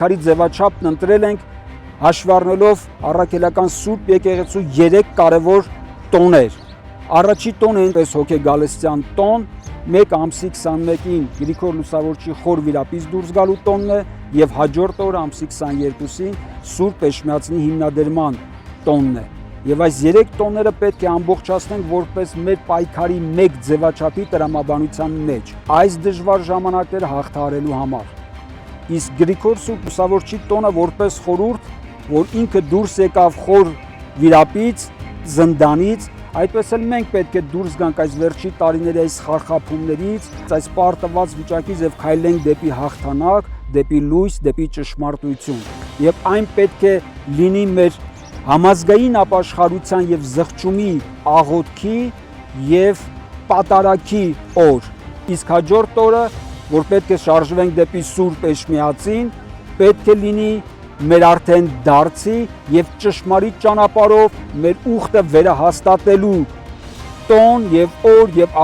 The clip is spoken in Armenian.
Քարի ձևաչափն ընտրել ենք հաշվի առնելով առաքելական Սուրբ եկեղեցու 3 կարևոր տոներ։ Առաջի տոնը այնպես հոգեգալստյան տոն, 1 ամսի 21-ին Գրիգոր Լուսավորչի խոր վիրապից դուրս գալու տոնն է եւ հաջորդ օրը ամսի 22-ին Սուրբ Էշմիածնի հիմնադրման տոնն է։ Եվ այս 3 տոնները պետք է ամբողջացնենք որպես մեր պայքարի մեկ ձևաչափի տրամաբանության մեջ, այս դժվար ժամանակները հաղթահարելու համար։ Իսկ Գրիգոր Սուրբ Լուսավորչի տոնը որպես խորհուրդ, որ ինքը դուրս եկավ խոր վիրապից, զնդանից, այդպես էլ մենք պետք է դուրս գանք այս վերջի տարիների այս խարխափումներից, այս պարտված վիճակից եւ քայլենք դեպի հաղթանակ, դեպի լույս, դեպի ճշմարտություն։ Եվ այն պետք է լինի մեր համազգային ապաշխարության եւ զղջումի աղոթքի եւ պատարագի օր։ Իսկ հաջորդ օրը, որ պետք է շարժվենք դեպի Սուրբ Էշմիածին, պետք է լինի մեր արդեն դարձի եւ ճշմարիտ ճանապարհով մեր ուխտը վերահաստատելու տոն եւ օր եւ